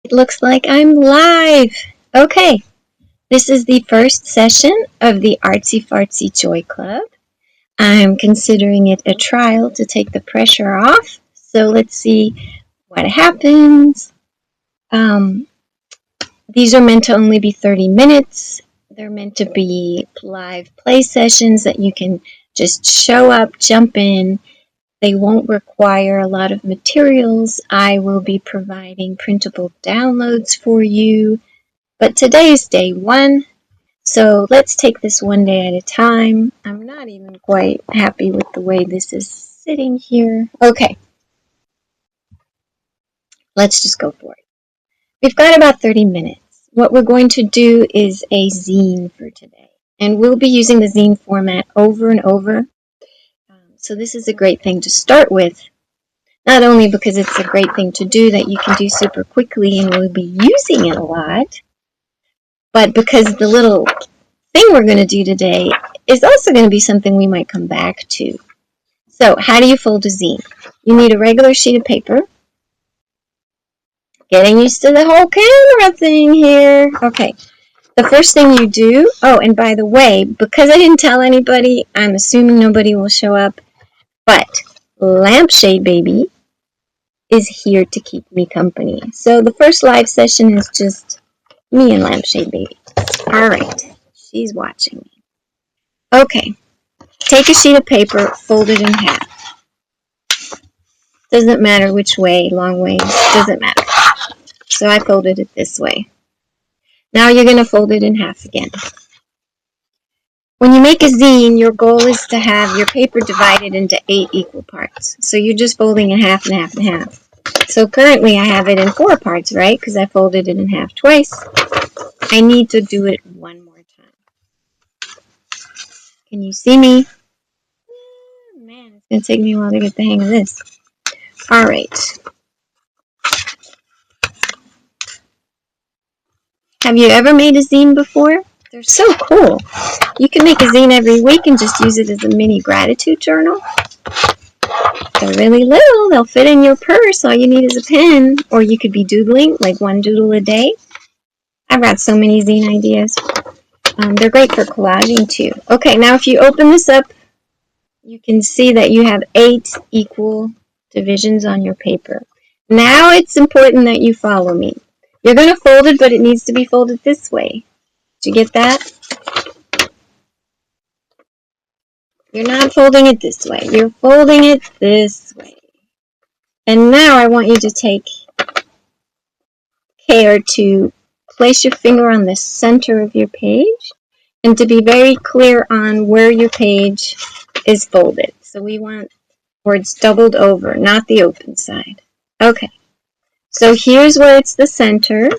It looks like I'm live. Okay, this is the first session of the Artsy-Fartsy Joy Club. I'm considering it a trial to take the pressure off. So let's see what happens. These are meant to only be 30 minutes. They're meant to be live play sessions that you can just show up, jump in. They won't require a lot of materials. I will be providing printable downloads for you. But today is day one, so let's take this one day at a time. I'm not even quite happy with the way this is sitting here. Okay, let's just go for it. We've got about 30 minutes. What we're going to do is a zine for today, and we'll be using the zine format over and over. So this is a great thing to start with, not only because it's a great thing to do that you can do super quickly and we'll be using it a lot, but because the little thing we're going to do today is also going to be something we might come back to. So how do you fold a zine? You need a regular sheet of paper. Getting used to the whole camera thing here. Okay. The first thing you do, oh, and by the way, because I didn't tell anybody, I'm assuming nobody will show up, but Lampshade Baby is here to keep me company. So the first live session is just me and Lampshade Baby. All right. She's watching me. Okay. Take a sheet of paper, fold it in half. Doesn't matter which way, long ways, doesn't matter. So I folded it this way. Now you're going to fold it in half again. When you make a zine, your goal is to have your paper divided into 8 equal parts. So you're just folding in half and half and half. So currently I have it in 4 parts, right? Because I folded it in half twice. I need to do it one more time. Can you see me? Oh, man, it's going to take me a while to get the hang of this. All right. Have you ever made a zine before? They're so cool. You can make a zine every week and just use it as a mini gratitude journal. They're really little. They'll fit in your purse. All you need is a pen. Or you could be doodling, like 1 doodle a day. I've got so many zine ideas. They're great for collaging too. Okay, now if you open this up, you can see that you have 8 equal divisions on your paper. Now it's important that you follow me. You're going to fold it, but it needs to be folded this way. Did you get that? You're not folding it this way. You're folding it this way. And now I want you to take care to place your finger on the center of your page and to be very clear on where your page is folded. So we want words doubled over, not the open side. Okay. So here's where it's the center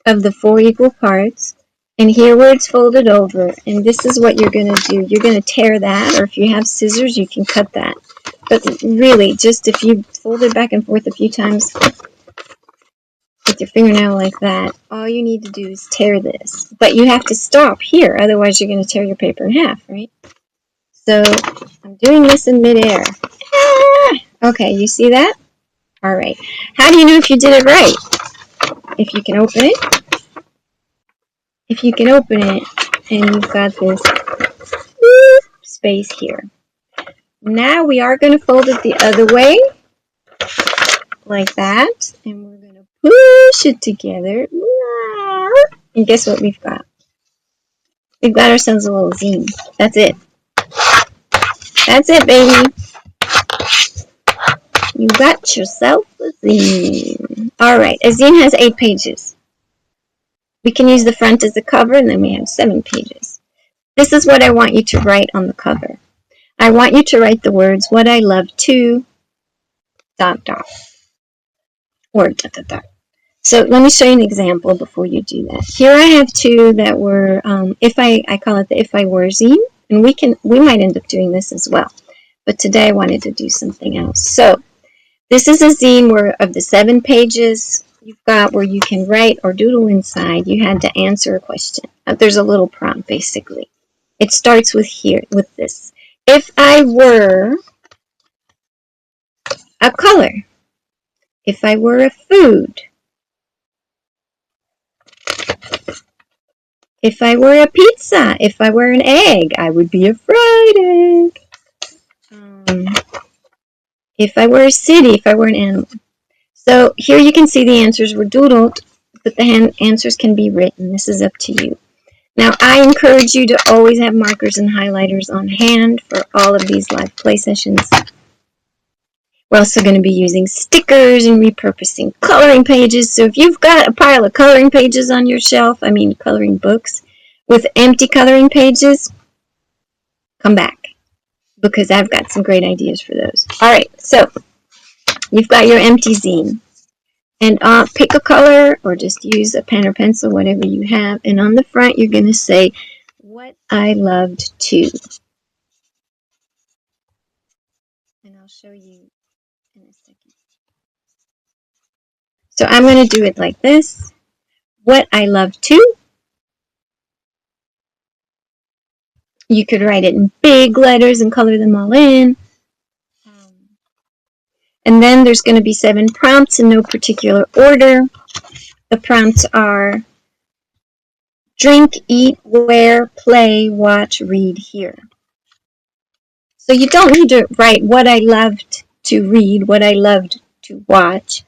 of the 4 equal parts. And here where it's folded over, and this is what you're going to do. You're going to tear that, or if you have scissors, you can cut that. But really, just if you fold it back and forth a few times with your fingernail like that, all you need to do is tear this. But you have to stop here, otherwise you're going to tear your paper in half, right? So I'm doing this in midair. Okay, you see that? All right. How do you know if you did it right? If you can open it. If you can open it and you've got this space here. Now we are going to fold it the other way, like that, and we're going to push it together. And guess what we've got? We've got ourselves a little zine. That's it. That's it, baby. You got yourself a zine. All right, a zine has 8 pages. We can use the front as a cover, and then we have 7 pages. This is what I want you to write on the cover. I want you to write the words, what I love to, ... or ... So let me show you an example before you do that. Here I have 2 that were, I call it the If I Were zine, and we might end up doing this as well. But today I wanted to do something else. So this is a zine where of the 7 pages you've got where you can write or doodle inside, you had to answer a question. There's a little prompt, basically. It starts with this. If I were a color, if I were a food, If I were a pizza, if I were an egg, I would be a fried egg. If I were a city, if I were an animal. So here you can see the answers were doodled, but the answers can be written. This is up to you. Now, I encourage you to always have markers and highlighters on hand for all of these live play sessions. We're also going to be using stickers and repurposing coloring pages. So if you've got a pile of coloring pages on your shelf, coloring books, with empty coloring pages, come back, because I've got some great ideas for those. All right, so you've got your empty zine. And pick a color or just use a pen or pencil, whatever you have. And on the front, you're going to say, what I loved to. And I'll show you in a second. So I'm going to do it like this. What I love to. You could write it in big letters and color them all in. And then there's going to be 7 prompts in no particular order. The prompts are drink, eat, wear, play, watch, read, hear. So you don't need to write what I loved to read, what I loved to watch.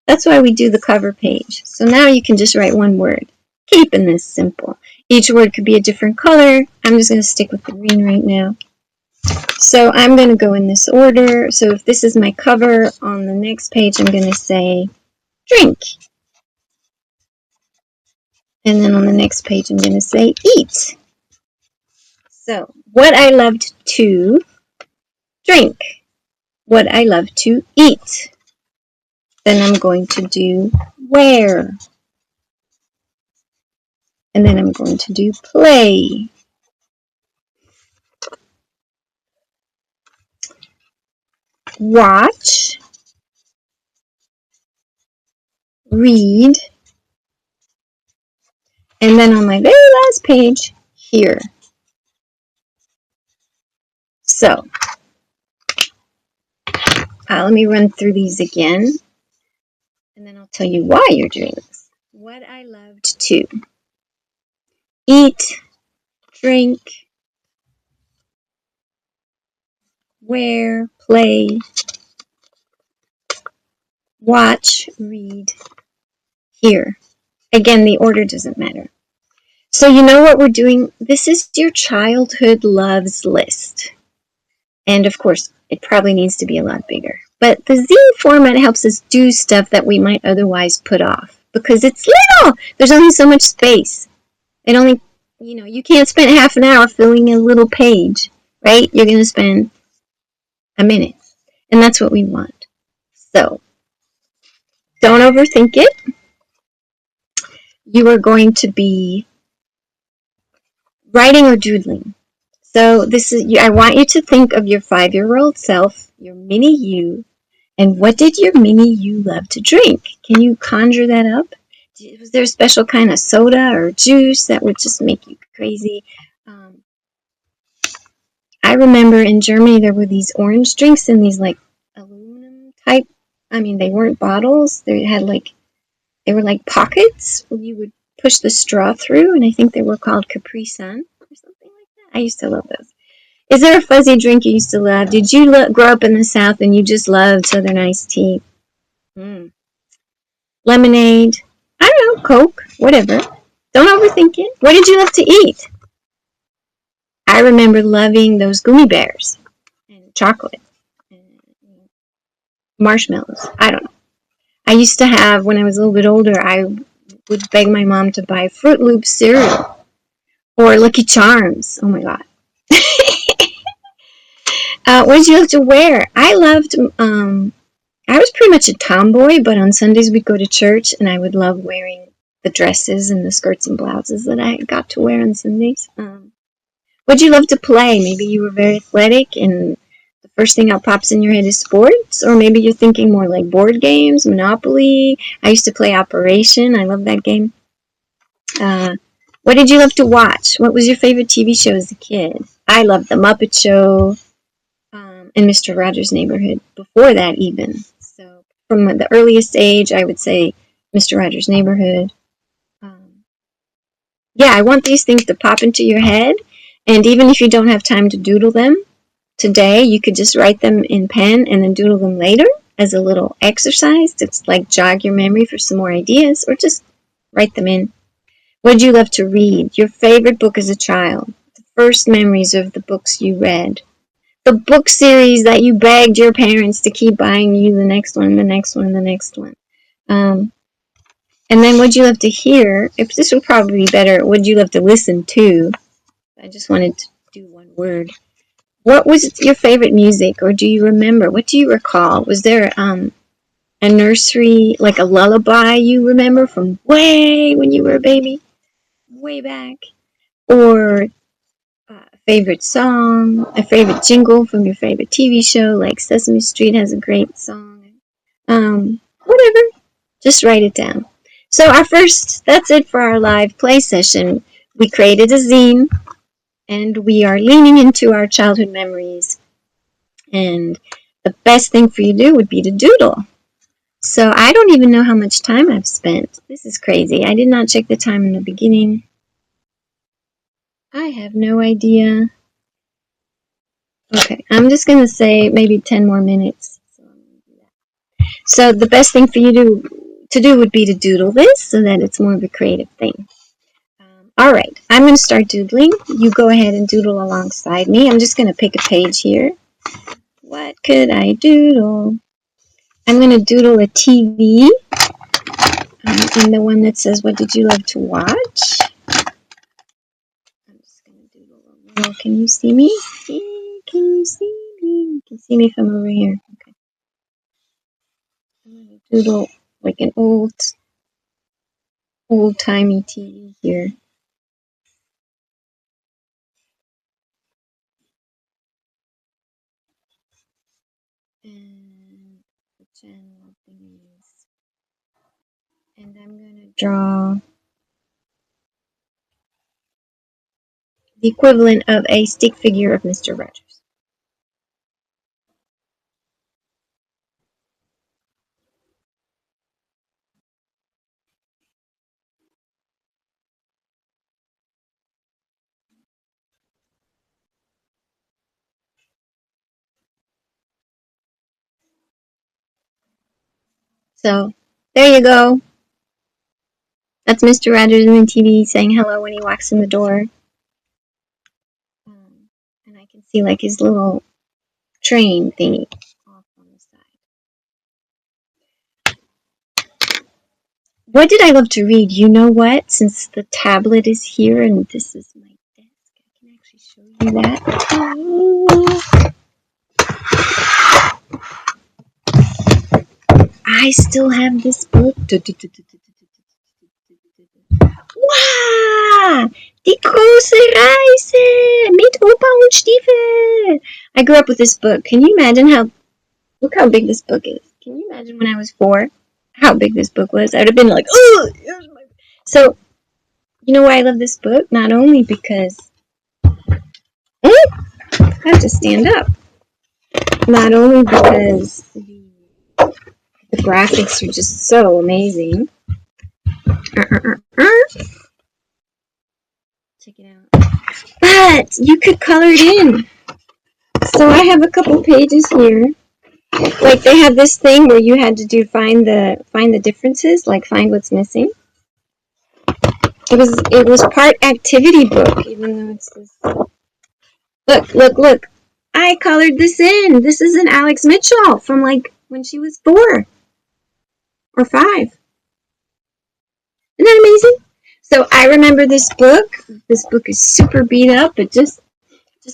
That's why we do the cover page. So now you can just write one word, keeping this simple. Each word could be a different color. I'm just going to stick with the green right now. So I'm going to go in this order. So if this is my cover, on the next page I'm going to say drink. And then on the next page I'm going to say eat. So what I loved to drink. What I love to eat. Then I'm going to do wear. And then I'm going to do play. Watch. Read. And then on my very last page, hear. So, let me run through these again. And then I'll tell you why you're doing this. What I loved to eat, drink, wear, play, watch, read, hear. Again, the order doesn't matter. So you know what we're doing? This is your childhood loves list. And of course, it probably needs to be a lot bigger. But the zine format helps us do stuff that we might otherwise put off. Because it's little! There's only so much space. It only, you can't spend half an hour filling a little page, right? You're going to spend a minute. And that's what we want. So, don't overthink it. You are going to be writing or doodling. So I want you to think of your 5-year-old self, your mini you, and what did your mini you love to drink? Can you conjure that up? Was there a special kind of soda or juice that would just make you crazy? I remember in Germany there were these orange drinks in these like aluminum type. They weren't bottles. They were like pockets where you would push the straw through, and I think they were called Capri Sun or something like that. I used to love those. Is there a fuzzy drink you used to love? Did you grow up in the South and you just loved Southern iced tea? Lemonade? I don't know, Coke, whatever. Don't overthink it. What did you love to eat? I remember loving those gummy bears and chocolate and marshmallows. I don't know. I used to have, when I was a little bit older, I would beg my mom to buy Fruit Loops cereal or Lucky Charms. Oh my God. What did you love to wear? I was pretty much a tomboy, but on Sundays we'd go to church and I would love wearing the dresses and the skirts and blouses that I got to wear on Sundays. What'd you love to play? Maybe you were very athletic and the first thing that pops in your head is sports, or maybe you're thinking more like board games, Monopoly. I used to play Operation. I love that game. What did you love to watch? What was your favorite TV show as a kid? I loved The Muppet Show and Mr. Rogers' Neighborhood before that even. So from the earliest age, I would say Mr. Rogers' Neighborhood. yeah, I want these things to pop into your head. And even if you don't have time to doodle them today, you could just write them in pen and then doodle them later as a little exercise to like jog your memory for some more ideas, or just write them in. What did you love to read? Your favorite book as a child? The first memories of the books you read? The book series that you begged your parents to keep buying you the next one, the next one, the next one. And then what'd you love to hear? If this would probably be better, what'd you love to listen to? I just wanted to do one word. What was your favorite music, or do you remember? What do you recall? Was there a nursery, like a lullaby you remember from way when you were a baby? Way back? Or a favorite song, a favorite jingle from your favorite TV show, like Sesame Street has a great song. Whatever. Just write it down. So that's it for our live play session. We created a zine, and we are leaning into our childhood memories. And the best thing for you to do would be to doodle. So I don't even know how much time I've spent. This is crazy. I did not check the time in the beginning. I have no idea. Okay, I'm just going to say maybe 10 more minutes. So the best thing for you to do would be to doodle this so that it's more of a creative thing. All right, I'm going to start doodling. You go ahead and doodle alongside me. I'm just going to pick a page here. What could I doodle? I'm going to doodle a TV. And the one that says, what did you love to watch? I'm just going to doodle a little. Can you see me? Can you see me? You can see me from over here. Okay. I'm going to doodle like an old-timey TV here. And the channel thingies. And I'm going to draw the equivalent of a stick figure of Mr. Rogers. So, there you go. That's Mr. Rogers in the TV saying hello when he walks in the door. And I can see like his little train thingy off on the side. What did I love to read? You know what? Since the tablet is here and this is my desk, I can actually show you that. I still have this book. Wow! Die große Reise mit Opa und Stiefel. I grew up with this book. Can you imagine look how big this book is. Can you imagine when I was 4, how big this book was? I would have been like, oh, here's my book. So, you know why I love this book? Not only because, I have to stand up. Not only because the graphics are just so amazing. Check it out. But you could color it in. So I have a couple pages here. Like they have this thing where you had to find the differences, like find what's missing. It was part activity book, even though it's this. Look. I colored this in. This is an Alex Mitchell from like when she was 4 or 5. Isn't that amazing? So I remember this book. This book is super beat up, but just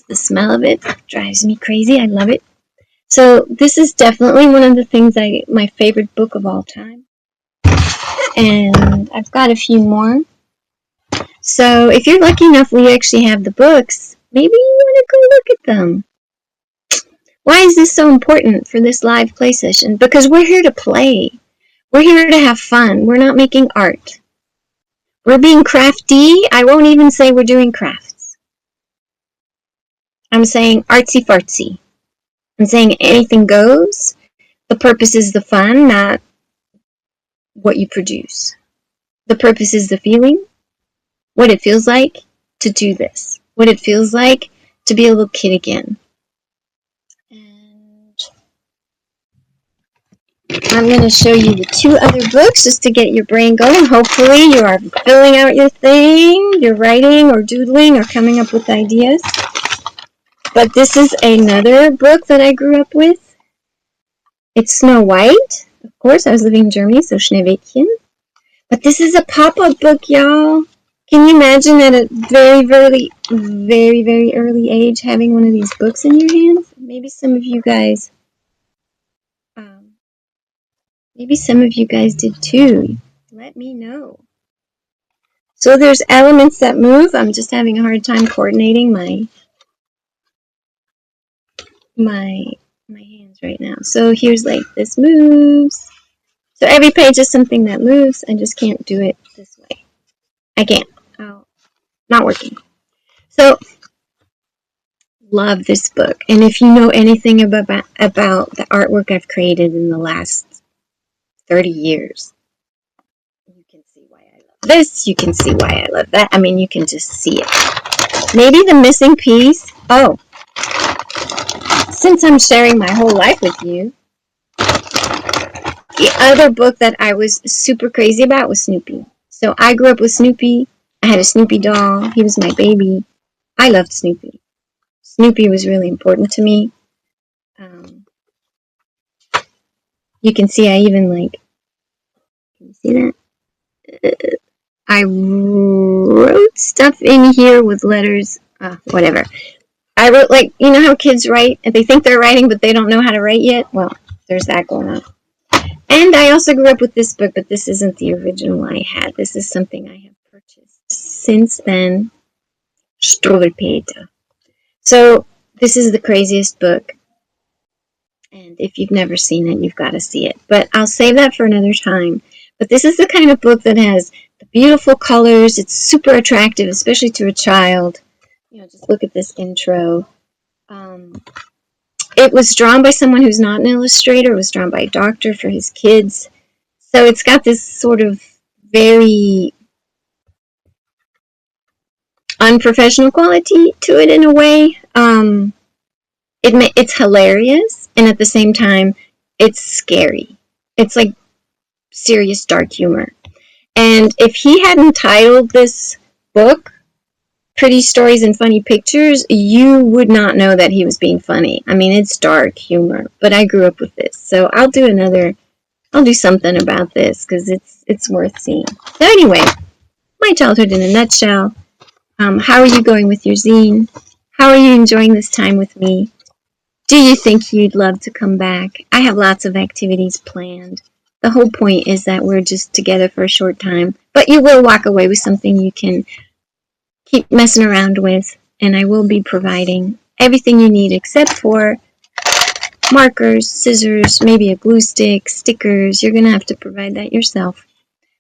the smell of it drives me crazy. I love it. So this is definitely one of the things my favorite book of all time. And I've got a few more. So if you're lucky enough we actually have the books, maybe you want to go look at them. Why is this so important for this live play session? Because we're here to play. We're here to have fun. We're not making art. We're being crafty. I won't even say we're doing crafts. I'm saying artsy-fartsy. I'm saying anything goes. The purpose is the fun, not what you produce. The purpose is the feeling. what it feels like to do this, what it feels like to be a little kid again. And I'm going to show you the 2 other books just to get your brain going. Hopefully you are filling out your thing, you're writing or doodling or coming up with ideas. But this is another book that I grew up with. It's Snow White. Of course, I was living in Germany, so Schneewittchen. But this is a pop-up book, y'all. Can you imagine at a very, very early age having one of these books in your hands? Maybe some of you guys did too. Let me know. So there's elements that move. I'm just having a hard time coordinating my hands right now. So here's like this moves. So every page is something that moves. I just can't do it this way. I can't. Oh, not working. So love this book. And if you know anything about the artwork I've created in the last 30 years, you can see why I love this. You can see why I love that. I mean, you can just see it. Maybe the missing piece. Oh, since I'm sharing my whole life with you, the other book that I was super crazy about was Snoopy. So I grew up with Snoopy. I had a Snoopy doll. He was my baby. I loved Snoopy. Snoopy was really important to me. You can see I even can you see that? I wrote stuff in here with letters, whatever. I wrote you know how kids write and they think they're writing but they don't know how to write yet? Well, there's that going on. And I also grew up with this book, but this isn't the original I had. This is something I have purchased since then. Struwwelpeter. So this is the craziest book. And if you've never seen it, you've got to see it. But I'll save that for another time. But this is the kind of book that has the beautiful colors. It's super attractive, especially to a child. You know, just look at this intro. It was drawn by someone who's not an illustrator. It was drawn by a doctor for his kids. So it's got this sort of very unprofessional quality to it in a way. It's hilarious, and at the same time, it's scary. It's like serious dark humor. And if he hadn't titled this book Pretty Stories and Funny Pictures, you would not know that he was being funny. I mean, it's dark humor, but I grew up with this. So I'll do something about this because it's worth seeing. So anyway, my childhood in a nutshell. How are you going with your zine? How are you enjoying this time with me? Do you think you'd love to come back? I have lots of activities planned. The whole point is that we're just together for a short time, but you will walk away with something you can keep messing around with, and I will be providing everything you need except for markers, scissors, maybe a glue stick, stickers. You're going to have to provide that yourself.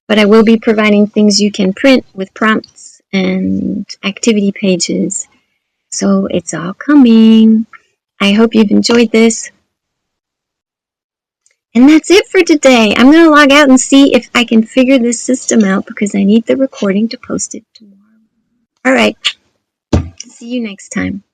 But I will be providing things you can print with prompts and activity pages. So it's all coming. I hope you've enjoyed this. And that's it for today. I'm going to log out and see if I can figure this system out because I need the recording to post it tomorrow. All right. See you next time.